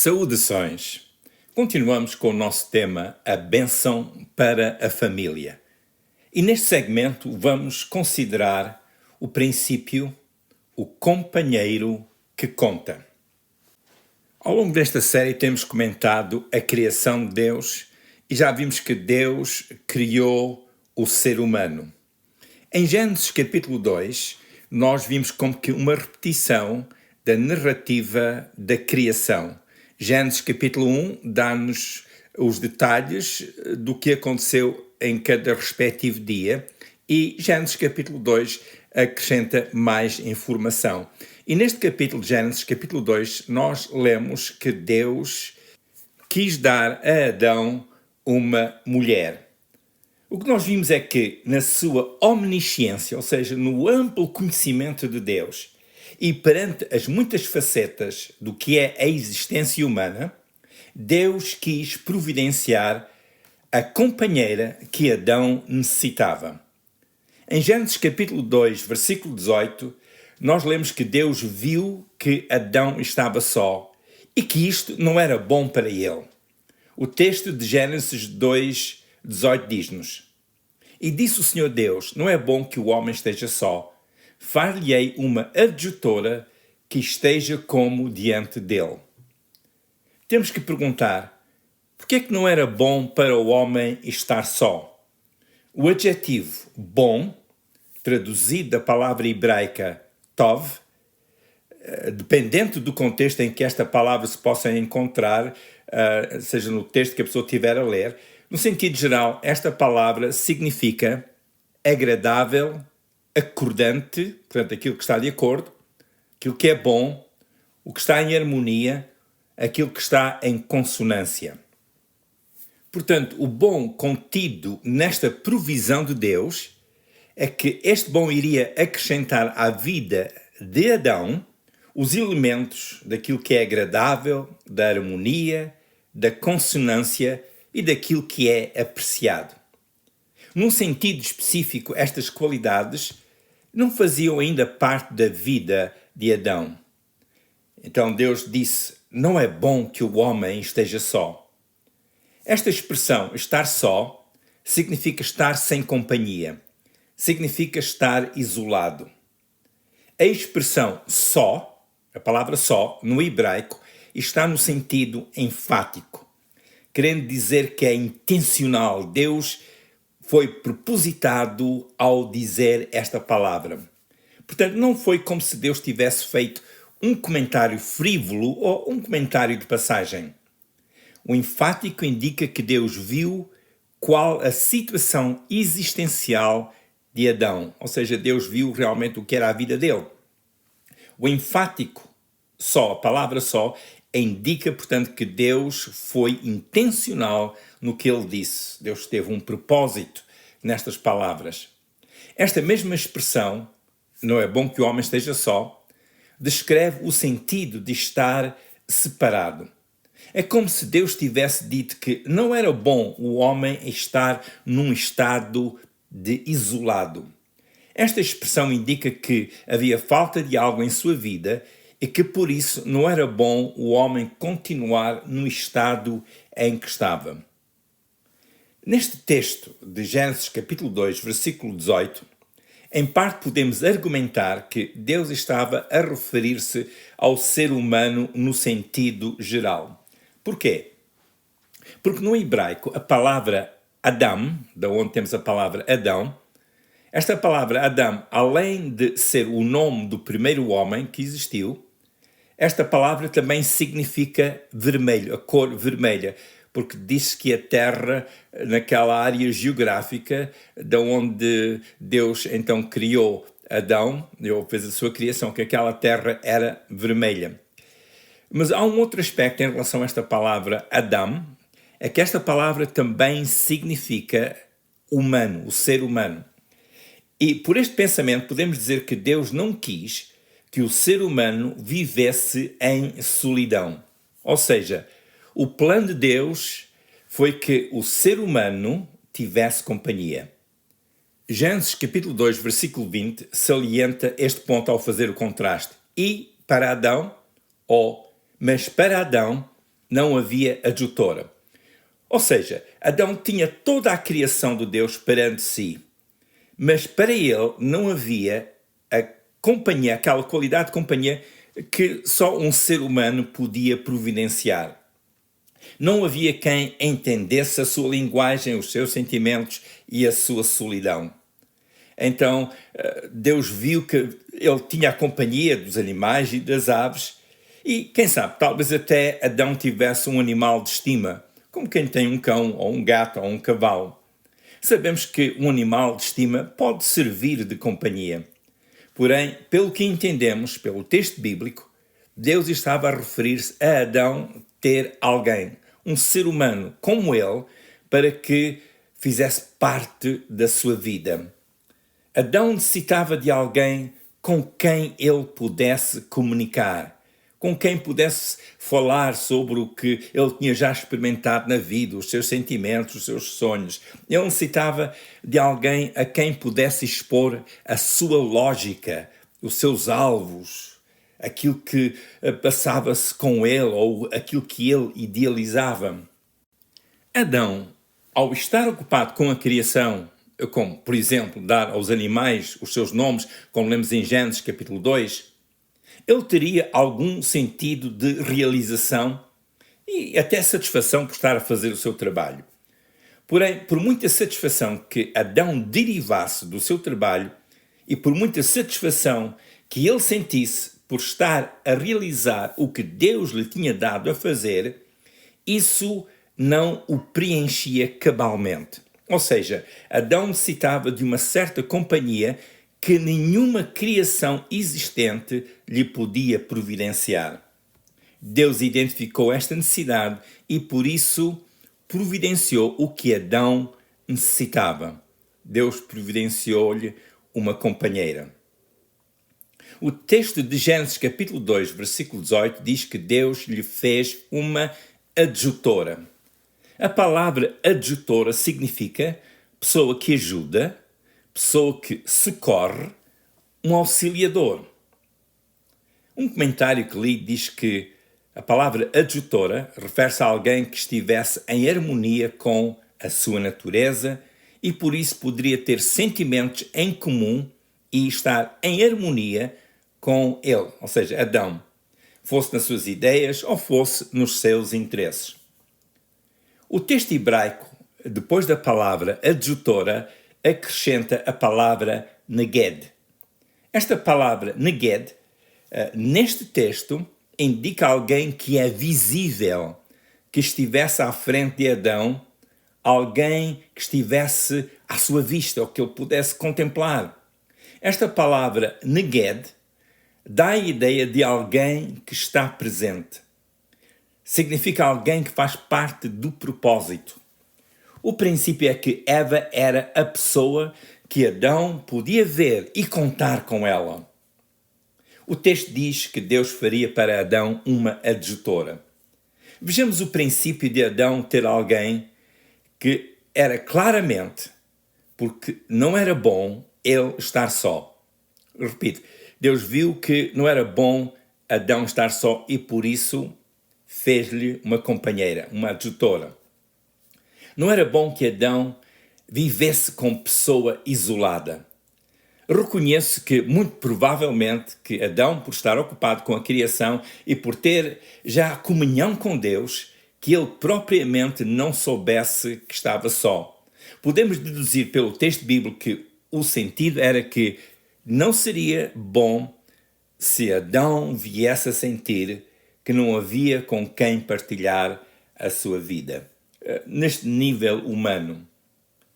Saudações! Continuamos com o nosso tema, a bênção para a família. E neste segmento vamos considerar o princípio, o companheiro que conta. Ao longo desta série temos comentado a criação de Deus e já vimos que Deus criou o ser humano. Em Gênesis capítulo 2, nós vimos como que uma repetição da narrativa da criação. Gênesis capítulo 1 dá-nos os detalhes do que aconteceu em cada respectivo dia e Gênesis capítulo 2 acrescenta mais informação. E neste capítulo de Gênesis capítulo 2 nós lemos que Deus quis dar a Adão uma mulher. O que nós vimos é que na sua omnisciência, ou seja, no amplo conhecimento de Deus, e perante as muitas facetas do que é a existência humana, Deus quis providenciar a companheira que Adão necessitava. Em Gênesis capítulo 2, versículo 18, nós lemos que Deus viu que Adão estava só e que isto não era bom para ele. O texto de Gênesis 2, 18 diz-nos: E disse o Senhor Deus, não é bom que o homem esteja só. Far-lhe-ei uma adjutora que esteja como diante dele. Temos que perguntar, por que é que não era bom para o homem estar só? O adjetivo bom, traduzido da palavra hebraica tov, dependente do contexto em que esta palavra se possa encontrar, seja no texto que a pessoa estiver a ler, no sentido geral, esta palavra significa agradável, acordante, portanto, aquilo que está de acordo, aquilo que é bom, o que está em harmonia, aquilo que está em consonância. Portanto, o bom contido nesta provisão de Deus é que este bom iria acrescentar à vida de Adão os elementos daquilo que é agradável, da harmonia, da consonância e daquilo que é apreciado. Num sentido específico, estas qualidades não faziam ainda parte da vida de Adão. Então Deus disse, não é bom que o homem esteja só. Esta expressão, estar só, significa estar sem companhia, significa estar isolado. A expressão só, a palavra só, no hebraico, está no sentido enfático, querendo dizer que é intencional. Deus foi propositado ao dizer esta palavra. Portanto, não foi como se Deus tivesse feito um comentário frívolo ou um comentário de passagem. O enfático indica que Deus viu qual a situação existencial de Adão, ou seja, Deus viu realmente o que era a vida dele. O enfático só, a palavra só, indica, portanto, que Deus foi intencional no que ele disse. Deus teve um propósito nestas palavras. Esta mesma expressão, não é bom que o homem esteja só, descreve o sentido de estar separado. É como se Deus tivesse dito que não era bom o homem estar num estado de isolado. Esta expressão indica que havia falta de algo em sua vida e que por isso não era bom o homem continuar no estado em que estava. Neste texto de Gênesis capítulo 2, versículo 18, em parte podemos argumentar que Deus estava a referir-se ao ser humano no sentido geral. Porquê? Porque no hebraico a palavra Adam, da onde temos a palavra Adão, esta palavra Adam, além de ser o nome do primeiro homem que existiu, esta palavra também significa vermelho, a cor vermelha, porque diz que a terra, naquela área geográfica, de onde Deus então criou Adão, ou fez a sua criação, que aquela terra era vermelha. Mas há um outro aspecto em relação a esta palavra Adam, é que esta palavra também significa humano, o ser humano. E por este pensamento podemos dizer que Deus não quis que o ser humano vivesse em solidão. Ou seja, o plano de Deus foi que o ser humano tivesse companhia. Gênesis capítulo 2, versículo 20, salienta este ponto ao fazer o contraste. E para Adão, mas para Adão, não havia adjutora. Ou seja, Adão tinha toda a criação de Deus perante si, mas para ele não havia a companhia, aquela qualidade de companhia que só um ser humano podia providenciar. Não havia quem entendesse a sua linguagem, os seus sentimentos e a sua solidão. Então, Deus viu que ele tinha a companhia dos animais e das aves e, quem sabe, talvez até Adão tivesse um animal de estima, como quem tem um cão, ou um gato, ou um cavalo. Sabemos que um animal de estima pode servir de companhia. Porém, pelo que entendemos, pelo texto bíblico, Deus estava a referir-se a Adão ter alguém, um ser humano como ele, para que fizesse parte da sua vida. Adão necessitava de alguém com quem ele pudesse comunicar, com quem pudesse falar sobre o que ele tinha já experimentado na vida, os seus sentimentos, os seus sonhos. Ele necessitava de alguém a quem pudesse expor a sua lógica, os seus alvos, aquilo que passava-se com ele ou aquilo que ele idealizava. Adão, ao estar ocupado com a criação, como, por exemplo, dar aos animais os seus nomes, como lemos em Gênesis capítulo 2, ele teria algum sentido de realização e até satisfação por estar a fazer o seu trabalho. Porém, por muita satisfação que Adão derivasse do seu trabalho e por muita satisfação que ele sentisse por estar a realizar o que Deus lhe tinha dado a fazer, isso não o preenchia cabalmente. Ou seja, Adão necessitava de uma certa companhia que nenhuma criação existente lhe podia providenciar. Deus identificou esta necessidade e, por isso, providenciou o que Adão necessitava. Deus providenciou-lhe uma companheira. O texto de Gênesis capítulo 2, versículo 18, diz que Deus lhe fez uma adjutora. A palavra adjutora significa pessoa que ajuda, pessoa que socorre, um auxiliador. Um comentário que li diz que a palavra adjutora refere-se a alguém que estivesse em harmonia com a sua natureza e por isso poderia ter sentimentos em comum e estar em harmonia com ele, ou seja, Adão, fosse nas suas ideias ou fosse nos seus interesses. O texto hebraico, depois da palavra adjutora, acrescenta a palavra neged. Esta palavra neged, neste texto, indica alguém que é visível, que estivesse à frente de Adão, alguém que estivesse à sua vista, ou que ele pudesse contemplar. Esta palavra neged dá a ideia de alguém que está presente. Significa alguém que faz parte do propósito. O princípio é que Eva era a pessoa que Adão podia ver e contar com ela. O texto diz que Deus faria para Adão uma adjutora. Vejamos o princípio de Adão ter alguém que era claramente, porque não era bom ele estar só. Repito, Deus viu que não era bom Adão estar só e por isso fez-lhe uma companheira, uma adjutora. Não era bom que Adão vivesse como pessoa isolada. Reconheço que, muito provavelmente, que Adão, por estar ocupado com a criação e por ter já a comunhão com Deus, que ele propriamente não soubesse que estava só. Podemos deduzir pelo texto bíblico que o sentido era que não seria bom se Adão viesse a sentir que não havia com quem partilhar a sua vida. Neste nível humano,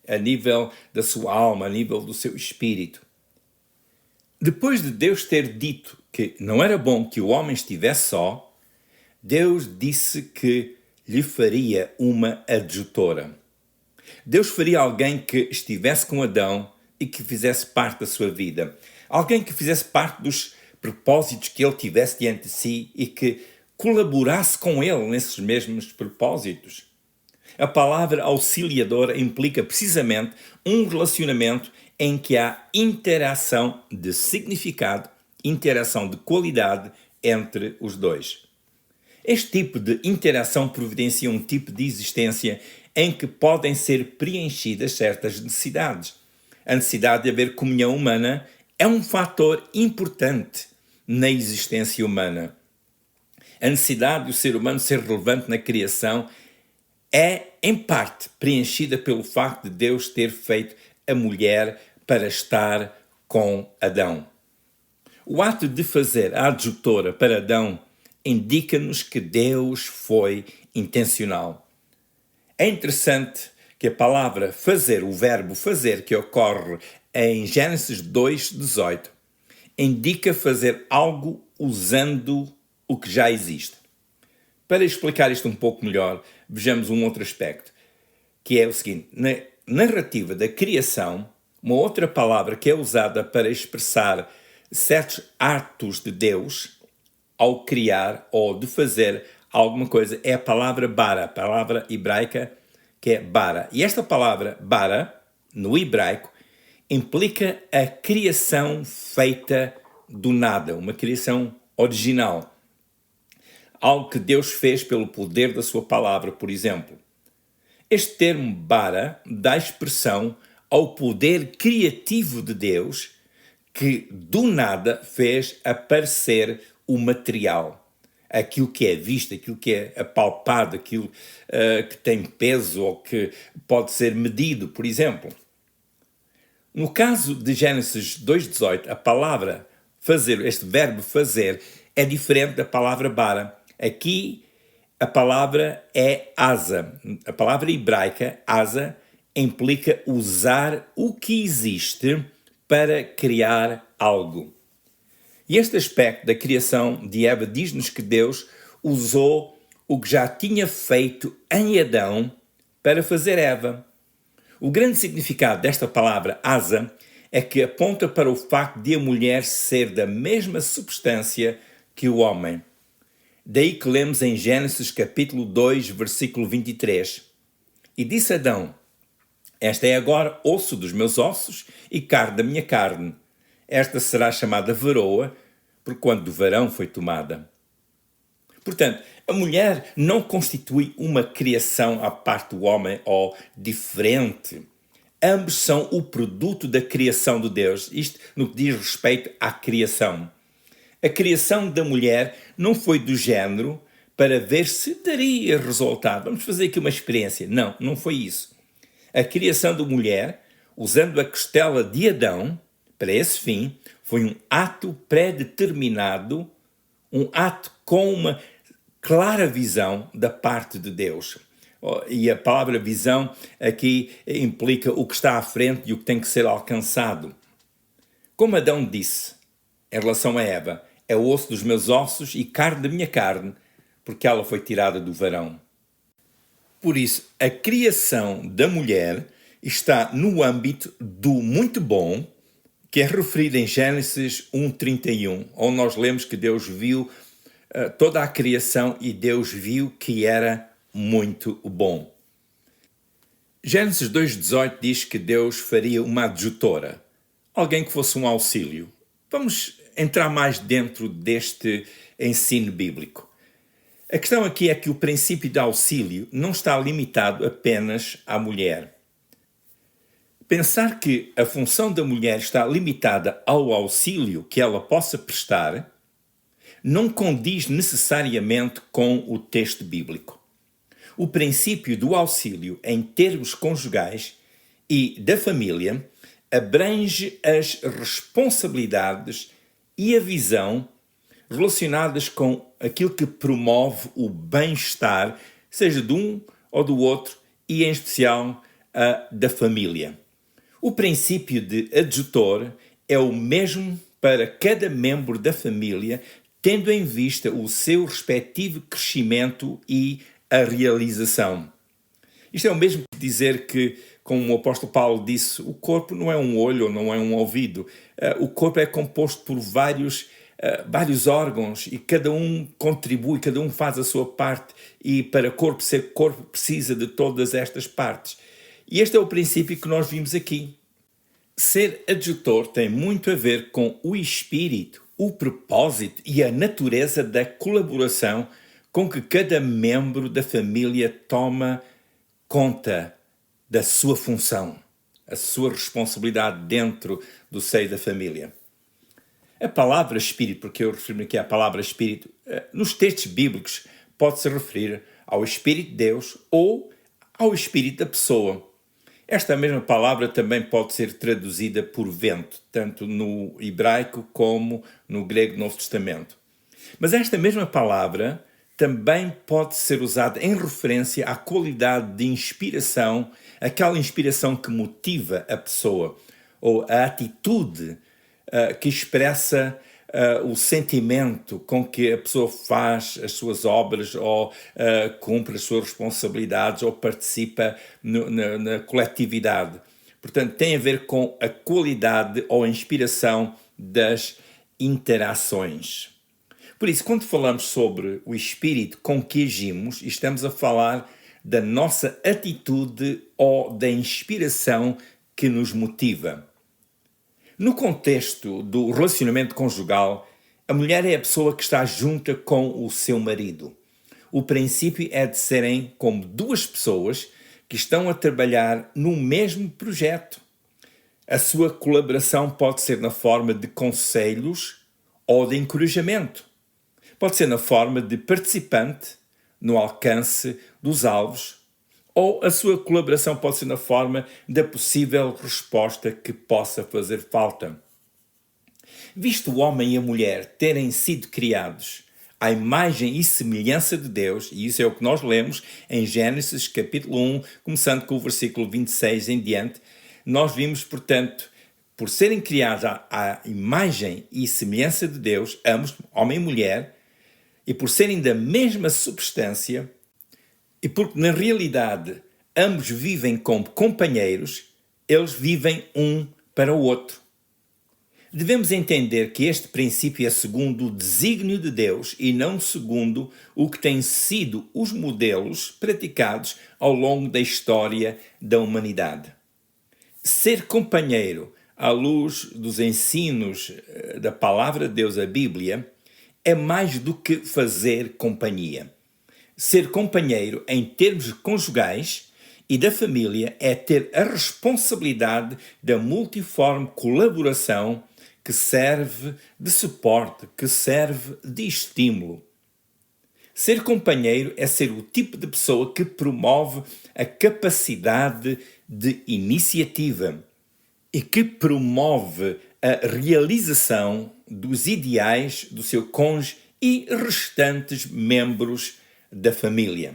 a nível da sua alma, a nível do seu espírito. Depois de Deus ter dito que não era bom que o homem estivesse só, Deus disse que lhe faria uma adjutora. Deus faria alguém que estivesse com Adão e que fizesse parte da sua vida. Alguém que fizesse parte dos propósitos que ele tivesse diante de si e que colaborasse com ele nesses mesmos propósitos. A palavra auxiliadora implica precisamente um relacionamento em que há interação de significado, interação de qualidade entre os dois. Este tipo de interação providencia um tipo de existência em que podem ser preenchidas certas necessidades. A necessidade de haver comunhão humana é um fator importante na existência humana. A necessidade do ser humano ser relevante na criação é, em parte, preenchida pelo facto de Deus ter feito a mulher para estar com Adão. O ato de fazer a adjutora para Adão indica-nos que Deus foi intencional. É interessante que a palavra fazer, o verbo fazer, que ocorre em Gênesis 2:18, indica fazer algo usando o que já existe. Para explicar isto um pouco melhor, vejamos um outro aspecto, que é o seguinte: na narrativa da criação, uma outra palavra que é usada para expressar certos atos de Deus ao criar ou de fazer alguma coisa é a palavra bara, a palavra hebraica que é bara. E esta palavra bara, no hebraico, implica a criação feita do nada, uma criação original. Algo que Deus fez pelo poder da sua palavra, por exemplo. Este termo bara dá expressão ao poder criativo de Deus que do nada fez aparecer o material. Aquilo que é visto, aquilo que é apalpado, aquilo que tem peso ou que pode ser medido, por exemplo. No caso de Gênesis 2:18, a palavra fazer, este verbo fazer, é diferente da palavra bara. Aqui a palavra é asa. A palavra hebraica, asa, implica usar o que existe para criar algo. E este aspecto da criação de Eva diz-nos que Deus usou o que já tinha feito em Adão para fazer Eva. O grande significado desta palavra asa é que aponta para o facto de a mulher ser da mesma substância que o homem. Daí que lemos em Gênesis capítulo 2, versículo 23. E disse Adão: esta é agora osso dos meus ossos e carne da minha carne. Esta será chamada varoa, porquanto do varão foi tomada. Portanto, a mulher não constitui uma criação à parte do homem ou diferente. Ambos são o produto da criação de Deus, isto no que diz respeito à criação. A criação da mulher não foi do género para ver se daria resultado. Vamos fazer aqui uma experiência. Não, não foi isso. A criação da mulher, usando a costela de Adão, para esse fim, foi um ato pré-determinado, um ato com uma clara visão da parte de Deus. E a palavra visão aqui implica o que está à frente e o que tem que ser alcançado. Como Adão disse em relação a Eva, é o osso dos meus ossos e carne da minha carne, porque ela foi tirada do varão. Por isso, a criação da mulher está no âmbito do muito bom, que é referido em Gênesis 1:31, onde nós lemos que Deus viu toda a criação e Deus viu que era muito bom. Gênesis 2:18 diz que Deus faria uma adjutora, alguém que fosse um auxílio. Vamos entrar mais dentro deste ensino bíblico. A questão aqui é que o princípio de auxílio não está limitado apenas à mulher. Pensar que a função da mulher está limitada ao auxílio que ela possa prestar não condiz necessariamente com o texto bíblico. O princípio do auxílio em termos conjugais e da família abrange as responsabilidades e a visão relacionadas com aquilo que promove o bem-estar, seja de um ou do outro, e em especial da família. O princípio de adjutor é o mesmo para cada membro da família, tendo em vista o seu respectivo crescimento e a realização. Isto é o mesmo que dizer que, como o apóstolo Paulo disse, o corpo não é um olho ou não é um ouvido. O corpo é composto por vários órgãos e cada um contribui, cada um faz a sua parte, e para o corpo ser corpo precisa de todas estas partes. E este é o princípio que nós vimos aqui. Ser adjutor tem muito a ver com o espírito, o propósito e a natureza da colaboração com que cada membro da família toma conta da sua função, a sua responsabilidade dentro do seio da família. A palavra espírito, porque eu refiro-me aqui à palavra espírito, nos textos bíblicos pode-se referir ao Espírito de Deus ou ao Espírito da pessoa. Esta mesma palavra também pode ser traduzida por vento, tanto no hebraico como no grego do Novo Testamento. Mas esta mesma palavra também pode ser usada em referência à qualidade de inspiração, aquela inspiração que motiva a pessoa, ou a atitude que expressa o sentimento com que a pessoa faz as suas obras ou cumpre as suas responsabilidades ou participa na coletividade. Portanto, tem a ver com a qualidade ou a inspiração das interações. Por isso, quando falamos sobre o espírito com que agimos, estamos a falar da nossa atitude ou da inspiração que nos motiva. No contexto do relacionamento conjugal, a mulher é a pessoa que está junta com o seu marido. O princípio é de serem como duas pessoas que estão a trabalhar no mesmo projeto. A sua colaboração pode ser na forma de conselhos ou de encorajamento. Pode ser na forma de participante no alcance dos alvos, ou a sua colaboração pode ser na forma da possível resposta que possa fazer falta. Visto o homem e a mulher terem sido criados à imagem e semelhança de Deus, e isso é o que nós lemos em Gênesis capítulo 1, começando com o versículo 26 em diante, nós vimos, portanto, por serem criados à imagem e semelhança de Deus, ambos, homem e mulher, e por serem da mesma substância, e porque na realidade ambos vivem como companheiros, eles vivem um para o outro. Devemos entender que este princípio é segundo o desígnio de Deus e não segundo o que têm sido os modelos praticados ao longo da história da humanidade. Ser companheiro à luz dos ensinos da palavra de Deus, a Bíblia, é mais do que fazer companhia. Ser companheiro em termos conjugais e da família é ter a responsabilidade da multiforme colaboração que serve de suporte, que serve de estímulo. Ser companheiro é ser o tipo de pessoa que promove a capacidade de iniciativa e que promove a realização dos ideais do seu cônjuge e restantes membros da família.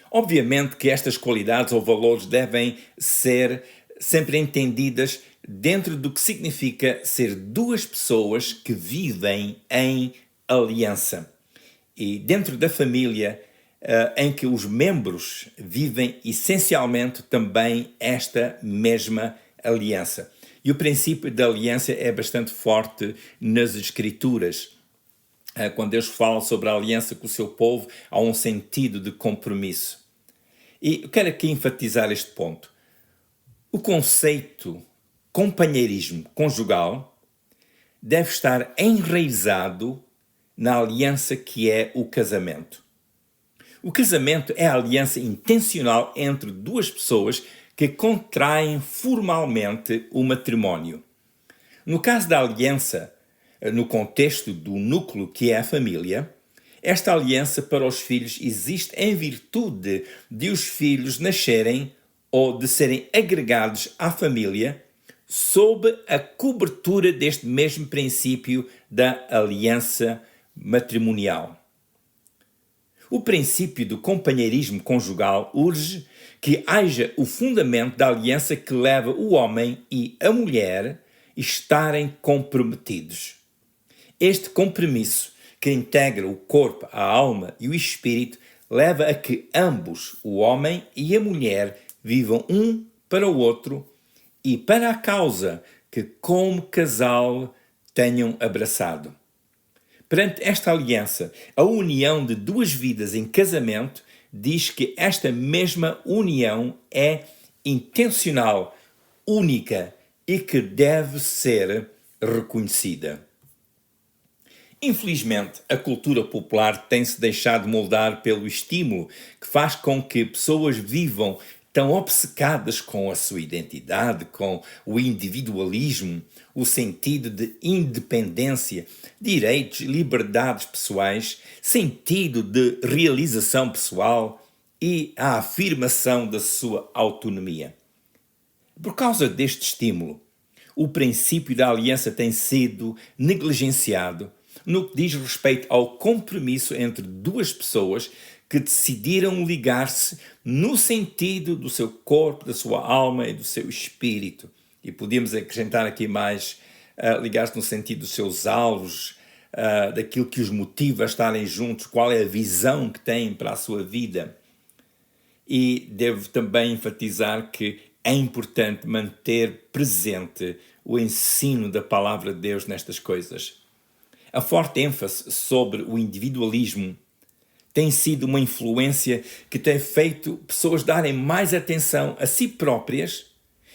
Obviamente que estas qualidades ou valores devem ser sempre entendidas dentro do que significa ser duas pessoas que vivem em aliança. E dentro da família, em que os membros vivem essencialmente também esta mesma aliança. E o princípio da aliança é bastante forte nas Escrituras. Quando Deus fala sobre a aliança com o seu povo, há um sentido de compromisso. E eu quero aqui enfatizar este ponto. O conceito companheirismo conjugal deve estar enraizado na aliança que é o casamento. O casamento é a aliança intencional entre duas pessoas que contraem formalmente o matrimónio. No caso da aliança, no contexto do núcleo que é a família, esta aliança para os filhos existe em virtude de os filhos nascerem ou de serem agregados à família sob a cobertura deste mesmo princípio da aliança matrimonial. O princípio do companheirismo conjugal urge que haja o fundamento da aliança que leva o homem e a mulher a estarem comprometidos. Este compromisso, que integra o corpo, a alma e o espírito, leva a que ambos, o homem e a mulher, vivam um para o outro e para a causa que, como casal, tenham abraçado. Perante esta aliança, a união de duas vidas em casamento diz que esta mesma união é intencional, única e que deve ser reconhecida. Infelizmente, a cultura popular tem-se deixado moldar pelo estímulo que faz com que pessoas vivam tão obcecadas com a sua identidade, com o individualismo, o sentido de independência, direitos, liberdades pessoais, sentido de realização pessoal e a afirmação da sua autonomia. Por causa deste estímulo, o princípio da aliança tem sido negligenciado no que diz respeito ao compromisso entre duas pessoas que decidiram ligar-se no sentido do seu corpo, da sua alma e do seu espírito. E podemos acrescentar aqui mais, ligar-se no sentido dos seus alvos, daquilo que os motiva a estarem juntos, qual é a visão que têm para a sua vida. E devo também enfatizar que é importante manter presente o ensino da palavra de Deus nestas coisas. A forte ênfase sobre o individualismo tem sido uma influência que tem feito pessoas darem mais atenção a si próprias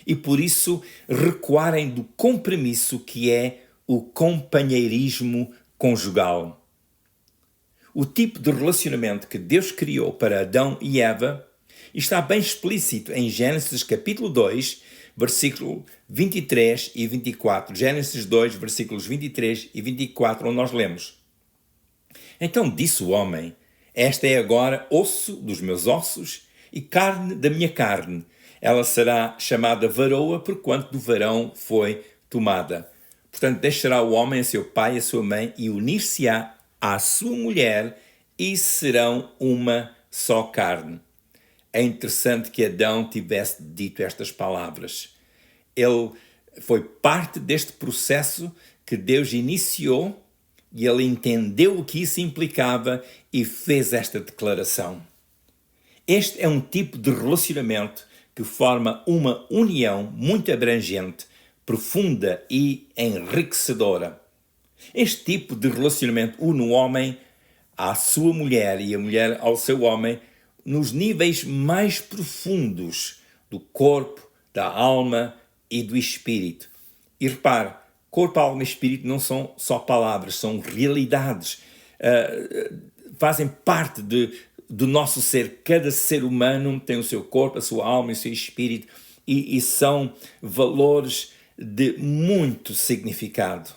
e, por isso, recuarem do compromisso que é o companheirismo conjugal. O tipo de relacionamento que Deus criou para Adão e Eva está bem explícito em Gênesis capítulo 2, versículo 23 e 24. Gênesis 2, versículos 23 e 24, onde nós lemos: Então disse o homem: Esta é agora osso dos meus ossos e carne da minha carne. Ela será chamada varoa, porquanto do varão foi tomada. Portanto, deixará o homem a seu pai e a sua mãe e unir-se-á à sua mulher e serão uma só carne. É interessante que Adão tivesse dito estas palavras. Ele foi parte deste processo que Deus iniciou e ele entendeu o que isso implicava e fez esta declaração. Este é um tipo de relacionamento que forma uma união muito abrangente, profunda e enriquecedora. Este tipo de relacionamento une o homem à sua mulher e a mulher ao seu homem nos níveis mais profundos do corpo, da alma e do espírito. E repare, corpo, alma e espírito não são só palavras, são realidades. Fazem parte do nosso ser. Cada ser humano tem o seu corpo, a sua alma e o seu espírito e são valores de muito significado.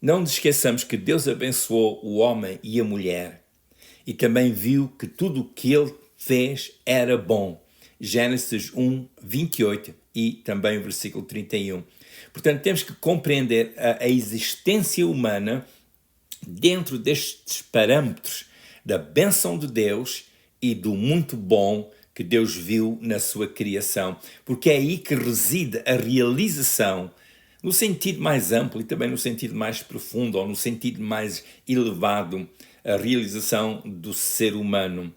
Não nos esqueçamos que Deus abençoou o homem e a mulher e também viu que tudo o que ele fez era bom. Gênesis 1, 28 e também o versículo 31. Portanto, temos que compreender a existência humana dentro destes parâmetros da bênção de Deus e do muito bom que Deus viu na sua criação, porque é aí que reside a realização, no sentido mais amplo e também no sentido mais profundo ou no sentido mais elevado, a realização do ser humano,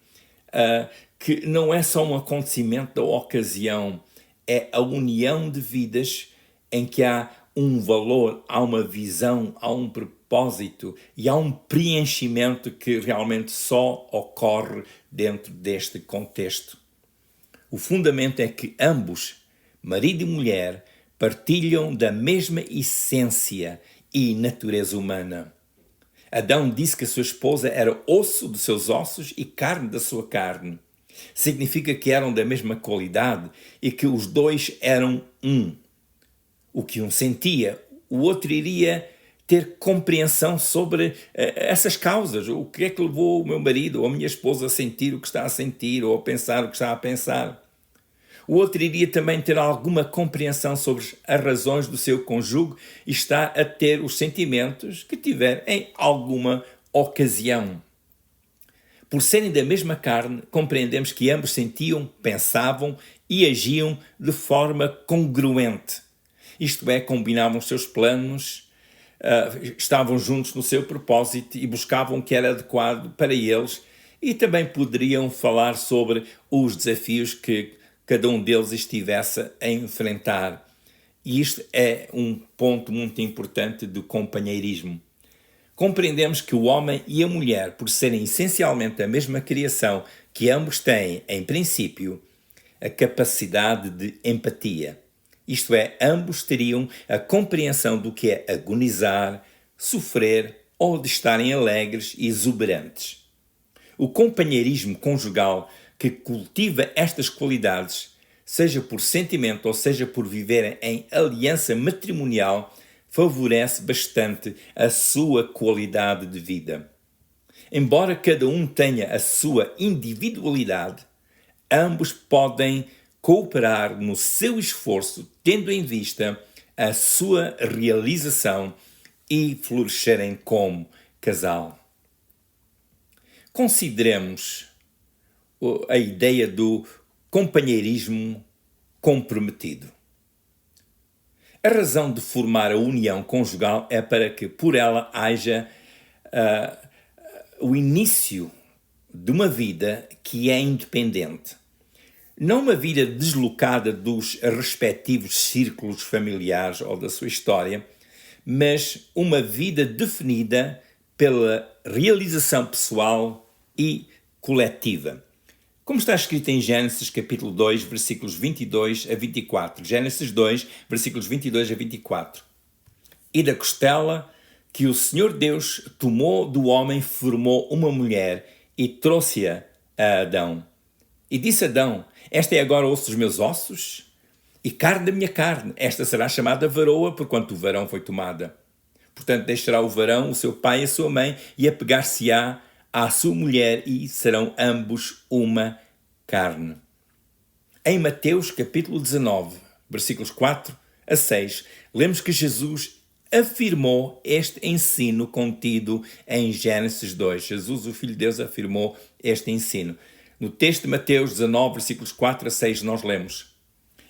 que não é só um acontecimento da ocasião, é a união de vidas em que há um valor, há uma visão, há um propósito e há um preenchimento que realmente só ocorre dentro deste contexto. O fundamento é que ambos, marido e mulher, partilham da mesma essência e natureza humana. Adão disse que a sua esposa era osso dos seus ossos e carne da sua carne. Significa que eram da mesma qualidade e que os dois eram um. O que um sentia, o outro iria ter compreensão sobre essas causas. O que é que levou o meu marido ou a minha esposa a sentir o que está a sentir ou a pensar o que está a pensar? O outro iria também ter alguma compreensão sobre as razões do seu cônjuge e está a ter os sentimentos que tiver em alguma ocasião. Por serem da mesma carne, compreendemos que ambos sentiam, pensavam e agiam de forma congruente. Isto é, combinavam os seus planos, estavam juntos no seu propósito e buscavam o que era adequado para eles e também poderiam falar sobre os desafios que cada um deles estivesse a enfrentar. E isto é um ponto muito importante do companheirismo. Compreendemos que o homem e a mulher, por serem essencialmente a mesma criação, que ambos têm, em princípio, a capacidade de empatia. Isto é, ambos teriam a compreensão do que é agonizar, sofrer, ou de estarem alegres e exuberantes. O companheirismo conjugal que cultiva estas qualidades, seja por sentimento ou seja por viverem em aliança matrimonial, favorece bastante a sua qualidade de vida. Embora cada um tenha a sua individualidade, ambos podem cooperar no seu esforço, tendo em vista a sua realização e florescerem como casal. Consideremos a ideia do companheirismo comprometido. A razão de formar a união conjugal é para que por ela haja o início de uma vida que é independente. Não uma vida deslocada dos respectivos círculos familiares ou da sua história, mas uma vida definida pela realização pessoal e coletiva. Como está escrito em Gênesis capítulo 2, versículos 22 a 24. Gênesis 2, versículos 22 a 24. E da costela que o Senhor Deus tomou do homem, formou uma mulher e trouxe-a a Adão. E disse Adão: esta é agora osso dos meus ossos e carne da minha carne. Esta será chamada varoa, porquanto o varão foi tomada. Portanto, deixará o varão o seu pai e a sua mãe, e apegar-se-á à sua mulher, e serão ambos uma carne. Em Mateus capítulo 19, versículos 4 a 6, lemos que Jesus afirmou este ensino contido em Gênesis 2. Jesus, o Filho de Deus, afirmou este ensino. No texto de Mateus 19, versículos 4 a 6, nós lemos: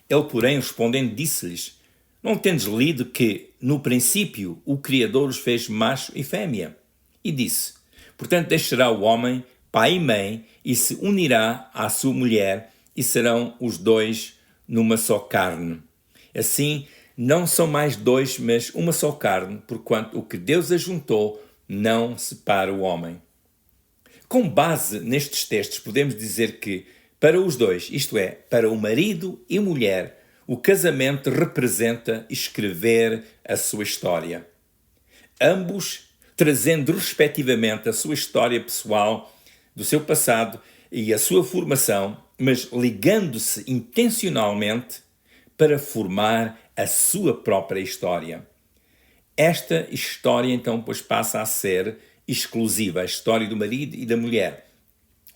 Ele, porém, respondendo, disse-lhes: não tendes lido que, no princípio, o Criador os fez macho e fêmea? E disse: portanto, deixará o homem pai e mãe, e se unirá à sua mulher, e serão os dois numa só carne. Assim, não são mais dois, mas uma só carne, porquanto o que Deus ajuntou não separa o homem. Com base nestes textos, podemos dizer que, para os dois, isto é, para o marido e mulher, o casamento representa escrever a sua história. Ambos trazendo respectivamente a sua história pessoal, do seu passado e a sua formação, mas ligando-se intencionalmente para formar a sua própria história. Esta história, então, pois passa a ser exclusiva, a história do marido e da mulher.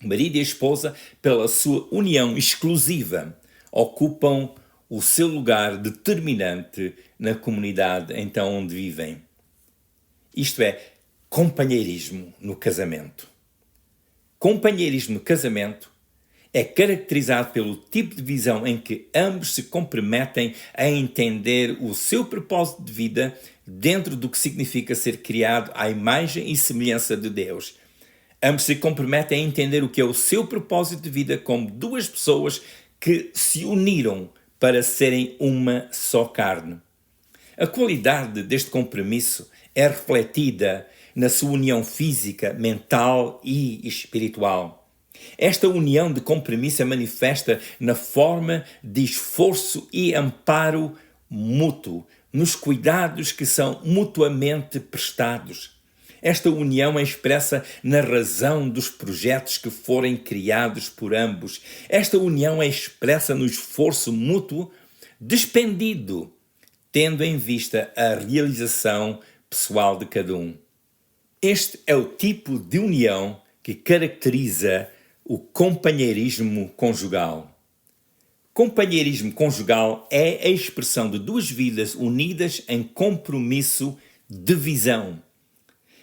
O marido e a esposa, pela sua união exclusiva, ocupam o seu lugar determinante na comunidade então onde vivem. Isto é, companheirismo no casamento. Companheirismo no casamento é caracterizado pelo tipo de visão em que ambos se comprometem a entender o seu propósito de vida dentro do que significa ser criado à imagem e semelhança de Deus. Ambos se comprometem a entender o que é o seu propósito de vida como duas pessoas que se uniram para serem uma só carne. A qualidade deste compromisso é refletida na sua união física, mental e espiritual. Esta união de compromisso é manifesta na forma de esforço e amparo mútuo, nos cuidados que são mutuamente prestados. Esta união é expressa na razão dos projetos que forem criados por ambos. Esta união é expressa no esforço mútuo despendido, tendo em vista a realização pessoal de cada um. Este é o tipo de união que caracteriza o companheirismo conjugal. Companheirismo conjugal é a expressão de duas vidas unidas em compromisso de visão.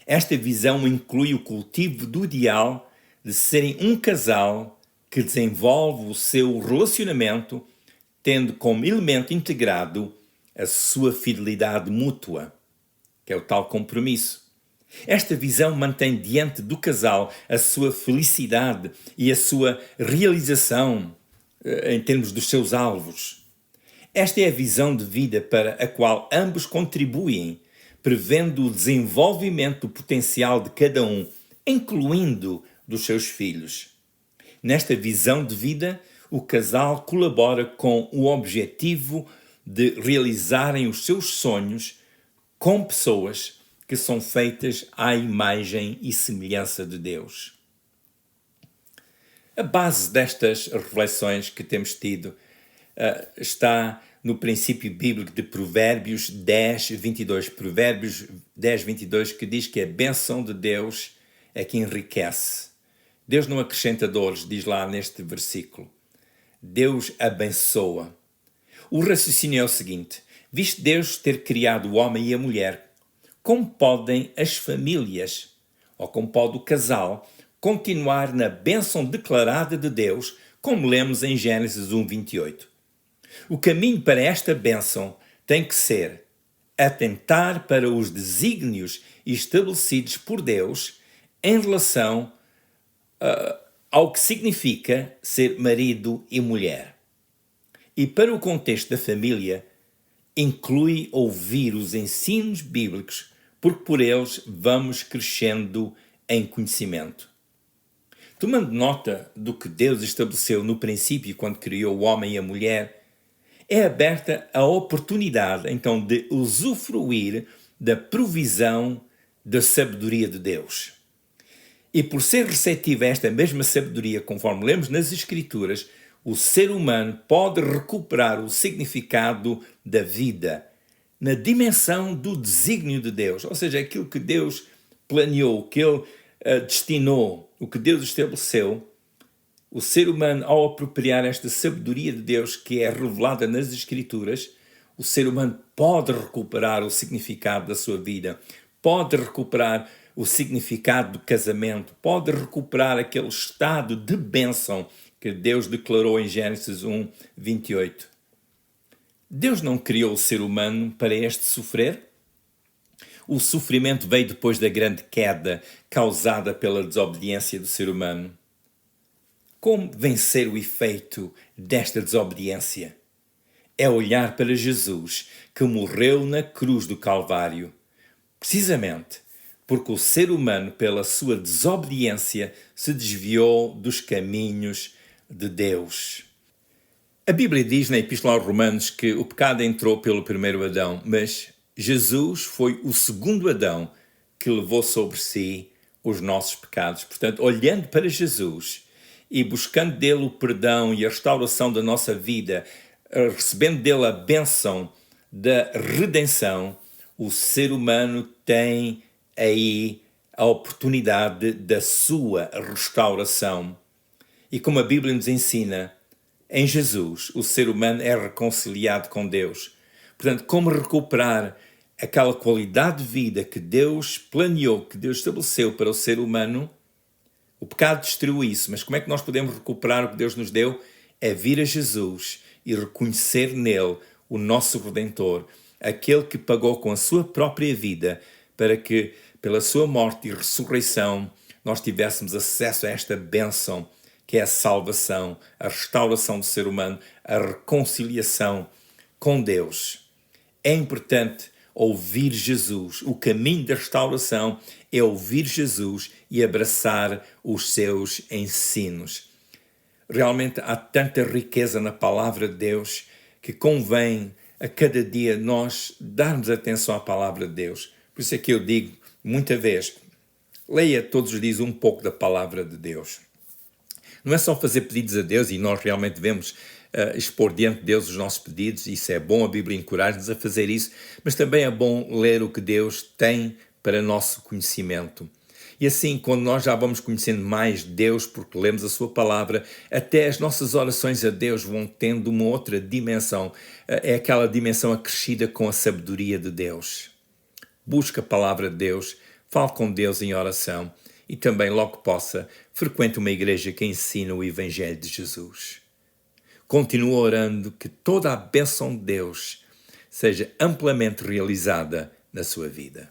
Esta visão inclui o cultivo do ideal de serem um casal que desenvolve o seu relacionamento tendo como elemento integrado a sua fidelidade mútua, que é o tal compromisso. Esta visão mantém diante do casal a sua felicidade e a sua realização em termos dos seus alvos. Esta é a visão de vida para a qual ambos contribuem, prevendo o desenvolvimento do potencial de cada um, incluindo dos seus filhos. Nesta visão de vida, o casal colabora com o objetivo de realizarem os seus sonhos com pessoas que são feitas à imagem e semelhança de Deus. A base destas reflexões que temos tido está no princípio bíblico de Provérbios 10, 22. Provérbios 10, 22, que diz que a bênção de Deus é que enriquece. Deus não acrescenta dores, diz lá neste versículo. Deus abençoa. O raciocínio é o seguinte: visto Deus ter criado o homem e a mulher, como podem as famílias, ou como pode o casal, continuar na bênção declarada de Deus, como lemos em Gênesis 1, 28? O caminho para esta bênção tem que ser atentar para os desígnios estabelecidos por Deus em relação ao que significa ser marido e mulher. E para o contexto da família, inclui ouvir os ensinos bíblicos, porque por eles vamos crescendo em conhecimento. Tomando nota do que Deus estabeleceu no princípio quando criou o homem e a mulher, é aberta a oportunidade, então, de usufruir da provisão da sabedoria de Deus. E por ser receptivo a esta mesma sabedoria, conforme lemos nas Escrituras, o ser humano pode recuperar o significado da vida na dimensão do desígnio de Deus, ou seja, aquilo que Deus planeou, que Ele destinou, o que Deus estabeleceu. O ser humano, ao apropriar esta sabedoria de Deus que é revelada nas Escrituras, o ser humano pode recuperar o significado da sua vida, pode recuperar o significado do casamento, pode recuperar aquele estado de bênção que Deus declarou em Gênesis 1, 28. Deus não criou o ser humano para este sofrer? O sofrimento veio depois da grande queda causada pela desobediência do ser humano. Como vencer o efeito desta desobediência? É olhar para Jesus, que morreu na cruz do Calvário, precisamente porque o ser humano, pela sua desobediência, se desviou dos caminhos de Deus. A Bíblia diz na Epístola aos Romanos que o pecado entrou pelo primeiro Adão, mas Jesus foi o segundo Adão que levou sobre si os nossos pecados. Portanto, olhando para Jesus e buscando dele o perdão e a restauração da nossa vida, recebendo dele a bênção da redenção, o ser humano tem aí a oportunidade da sua restauração. E como a Bíblia nos ensina, em Jesus o ser humano é reconciliado com Deus. Portanto, como recuperar aquela qualidade de vida que Deus planeou, que Deus estabeleceu para o ser humano? O pecado destruiu isso, mas como é que nós podemos recuperar o que Deus nos deu? É vir a Jesus e reconhecer nele o nosso Redentor, aquele que pagou com a sua própria vida para que, pela sua morte e ressurreição, nós tivéssemos acesso a esta bênção, que é a salvação, a restauração do ser humano, a reconciliação com Deus. É importante ouvir Jesus. O caminho da restauração é ouvir Jesus e abraçar os seus ensinos. Realmente há tanta riqueza na palavra de Deus que convém a cada dia nós darmos atenção à palavra de Deus. Por isso é que eu digo, muita vez, leia todos os dias um pouco da palavra de Deus. Não é só fazer pedidos a Deus, e nós realmente devemos expor diante de Deus os nossos pedidos, isso é bom, a Bíblia encoraja-nos a fazer isso, mas também é bom ler o que Deus tem para nosso conhecimento. E assim, quando nós já vamos conhecendo mais Deus, porque lemos a sua palavra, até as nossas orações a Deus vão tendo uma outra dimensão, é aquela dimensão acrescida com a sabedoria de Deus. Busca a palavra de Deus, fale com Deus em oração e também, logo que possa, frequente uma igreja que ensina o Evangelho de Jesus. Continua orando que toda a bênção de Deus seja amplamente realizada na sua vida.